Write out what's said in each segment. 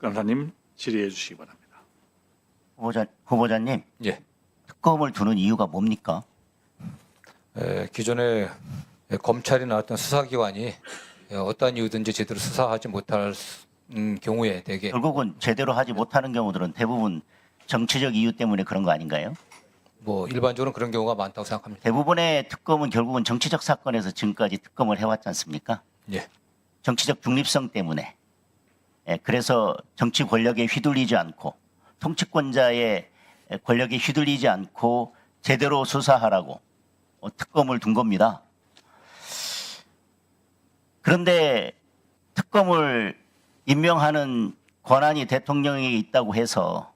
간사님 질의해 주시기 바랍니다. 후보자님, 예. 특검을 두는 이유가 뭡니까? 기존에 검찰이나 어떤 수사기관이 어떠한 이유든지 제대로 수사하지 못할 경우에 대개 결국은 제대로 하지 못하는 경우들은 대부분 정치적 이유 때문에 그런 거 아닌가요? 뭐 일반적으로 그런 경우가 많다고 생각합니다. 대부분의 특검은 결국은 정치적 사건에서 지금까지 특검을 해왔지 않습니까? 예. 정치적 중립성 때문에. 그래서 정치 권력에 휘둘리지 않고 통치권자의 권력에 휘둘리지 않고 제대로 수사하라고 특검을 둔 겁니다. 그런데 특검을 임명하는 권한이 대통령에게 있다고 해서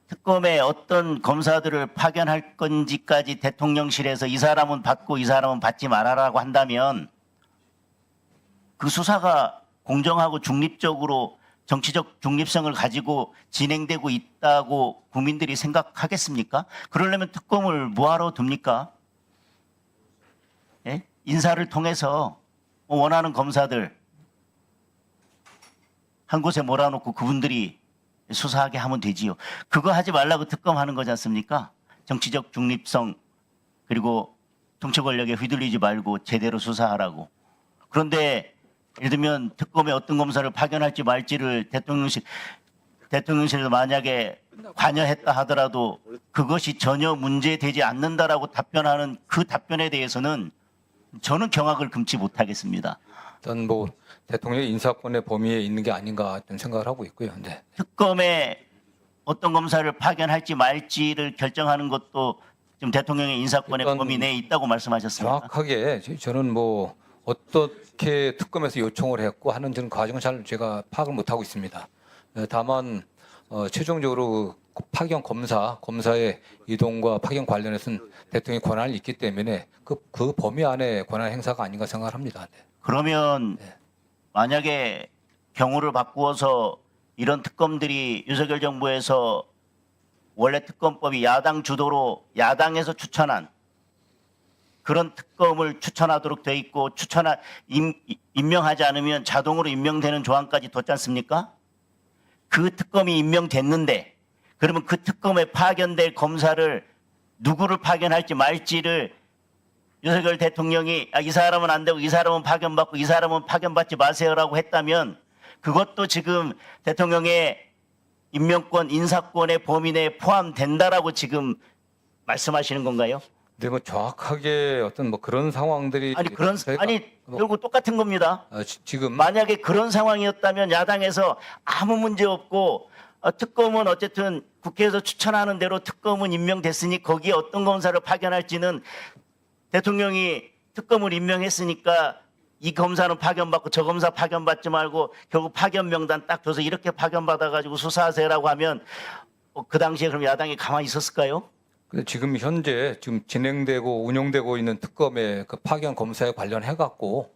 특검에 어떤 검사들을 파견할 건지까지 대통령실에서 이 사람은 받고 이 사람은 받지 말아라고 한다면 그 수사가 공정하고 중립적으로 정치적 중립성을 가지고 진행되고 있다고 국민들이 생각하겠습니까? 그러려면 특검을 뭐하러 둡니까? 예? 인사를 통해서 원하는 검사들 한 곳에 몰아놓고 그분들이 수사하게 하면 되지요. 그거 하지 말라고 특검하는 거지 않습니까? 정치적 중립성 그리고 통치 권력에 휘둘리지 말고 제대로 수사하라고. 그런데 예를 들면 특검에 어떤 검사를 파견할지 말지를 대통령실에서 만약에 관여했다 하더라도 그것이 전혀 문제되지 않는다라고 답변하는 그 답변에 대해서는 저는 경악을 금치 못하겠습니다. 일단 뭐 대통령의 인사권의 범위에 있는 게 아닌가 좀 생각을 하고 있고요. 네. 특검에 어떤 검사를 파견할지 말지를 결정하는 것도 지금 대통령의 인사권의 일단 범위 내에 있다고 말씀하셨습니다. 정확하게 저는 뭐 어떻게 특검에서 요청을 했고 하는 저는 과정은 잘 제가 파악을 못 하고 있습니다. 다만 최종적으로 파견 검사의 이동과 파견 관련해서는 대통령의 권한이 있기 때문에 그 범위 안에 권한 행사가 아닌가 생각을 합니다. 네. 그러면 네. 만약에 경우를 바꾸어서 이런 특검들이 윤석열 정부에서 원래 특검법이 야당 주도로 야당에서 추천한 그런 특검을 추천하도록 돼 있고 임명하지 않으면 자동으로 임명되는 조항까지 뒀지 않습니까? 그 특검이 임명됐는데 그러면 그 특검에 파견될 검사를 누구를 파견할지 말지를 윤석열 대통령이 이 사람은 안 되고 이 사람은 파견받고 이 사람은 파견받지 마세요라고 했다면 그것도 지금 대통령의 임명권, 인사권의 범위 내에 포함된다라고 지금 말씀하시는 건가요? 근데 뭐 정확하게 어떤 뭐 그런 상황들이 결국 똑같은 겁니다. 지금 만약에 그런 상황이었다면 야당에서 아무 문제 없고 특검은 어쨌든 국회에서 추천하는 대로 특검은 임명됐으니 거기에 어떤 검사를 파견할지는 대통령이 특검을 임명했으니까 이 검사는 파견받고 저 검사 파견받지 말고 결국 파견 명단 딱 줘서 이렇게 파견받아가지고 수사하세요라고 하면 그 당시에 그럼 야당이 가만히 있었을까요? 근데 지금 현재 진행되고 운영되고 있는 특검의 그 파견 검사에 관련해 갖고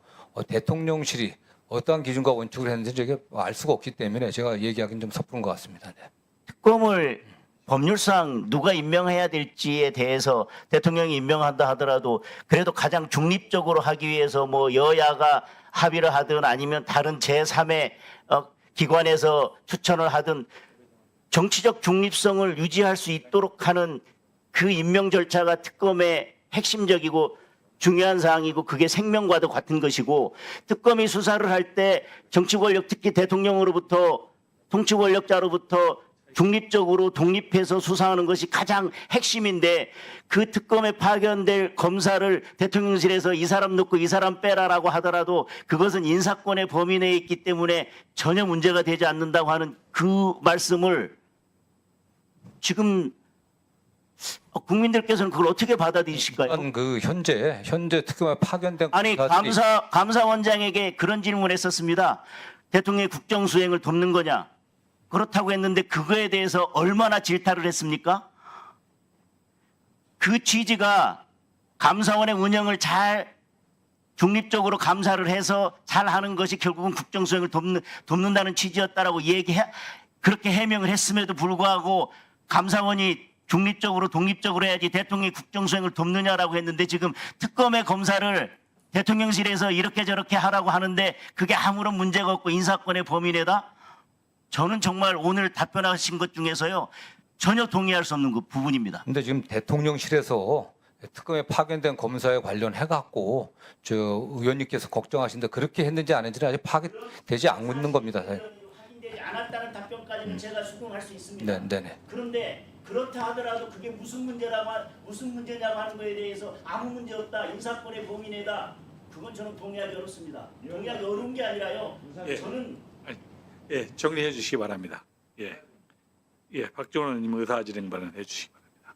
대통령실이 어떠한 기준과 원칙을 했는지 제가 알 수가 없기 때문에 제가 얘기하기는 좀 섣부른 것 같습니다. 네. 특검을 법률상 누가 임명해야 될지에 대해서 대통령이 임명한다 하더라도 그래도 가장 중립적으로 하기 위해서 뭐 여야가 합의를 하든 아니면 다른 제3의 기관에서 추천을 하든 정치적 중립성을 유지할 수 있도록 하는 그 임명 절차가 특검의 핵심적이고 중요한 사항이고 그게 생명과도 같은 것이고 특검이 수사를 할 때 정치 권력 특히 대통령으로부터 통치 권력자로부터 중립적으로 독립해서 수사하는 것이 가장 핵심인데 그 특검에 파견될 검사를 대통령실에서 이 사람 넣고 이 사람 빼라라고 하더라도 그것은 인사권의 범위 내에 있기 때문에 전혀 문제가 되지 않는다고 하는 그 말씀을 지금 국민들께서는 그걸 어떻게 받아들이실까요? 그 현재 특검에 파견된 아니 감사원장에게 그런 질문을 했었습니다. 대통령의 국정수행을 돕는 거냐? 그렇다고 했는데 그거에 대해서 얼마나 질타를 했습니까? 그 취지가 감사원의 운영을 잘 중립적으로 감사를 해서 잘 하는 것이 결국은 국정수행을 돕는다는 취지였다라고 그렇게 해명을 했음에도 불구하고 감사원이 중립적으로 독립적으로 해야지 대통령이 국정수행을 돕느냐라고 했는데 지금 특검의 검사를 대통령실에서 이렇게 저렇게 하라고 하는데 그게 아무런 문제가 없고 인사권의 범위 내다? 저는 정말 오늘 답변하신 것 중에서요 전혀 동의할 수 없는 그 부분입니다. 근데 지금 대통령실에서 특검에 파견된 검사에 관련해 갖고 저 의원님께서 걱정하신데 그렇게 했는지 안 했는지 아직 파악되지 않는 겁니다. 확인되지 않았다는 답변까지는 제가 수긍할 수 있습니다. 네. 그런데 그렇다 하더라도 그게 무슨 문제냐고 하는 거에 대해서 아무 문제 없다. 인사권의 범위 내다. 그건 저는 동의하기 어렵습니다. 동의하기 어려운 게 아니라요. 예. 저는 예, 정리해 주시기 바랍니다. 예, 박종원 의원님 의사진행 발언해 주시기 바랍니다.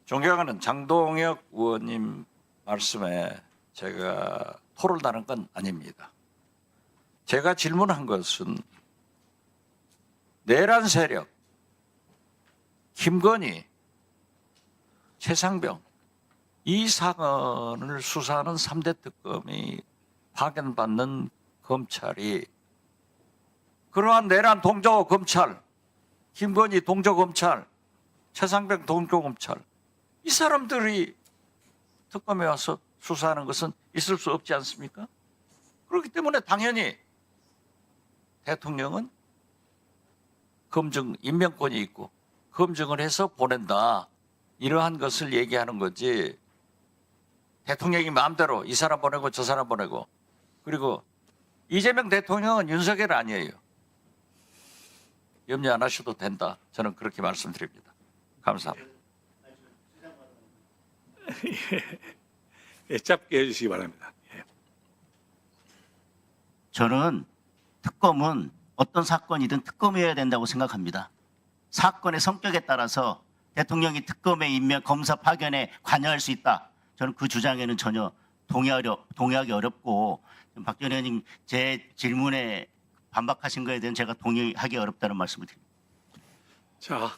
존경하는 장동혁 의원님 말씀에 제가 토를 다는 건 아닙니다. 제가 질문한 것은 내란 세력, 김건희, 최상병 이 사건을 수사하는 3대 특검이 파견받는 검찰이 그러한 내란 동조 검찰, 김건희 동조 검찰, 최상병 동조 검찰 이 사람들이 특검에 와서 수사하는 것은 있을 수 없지 않습니까? 그렇기 때문에 당연히 대통령은 검증 임명권이 있고 검증을 해서 보낸다. 이러한 것을 얘기하는 거지. 대통령이 마음대로 이 사람 보내고 저 사람 보내고 그리고 이재명 대통령은 윤석열 아니에요. 염려 안 하셔도 된다. 저는 그렇게 말씀드립니다. 감사합니다. 예, 짧게 해주시기 바랍니다. 예. 저는 특검은 어떤 사건이든 특검이어야 된다고 생각합니다. 사건의 성격에 따라서 대통령이 특검의 임명 검사 파견에 관여할 수 있다. 저는 그 주장에는 전혀 동의하기 어렵고 박 전 의원님 제 질문에 반박하신 거에 대해서 제가 동의하기 어렵다는 말씀을 드립니다. 자,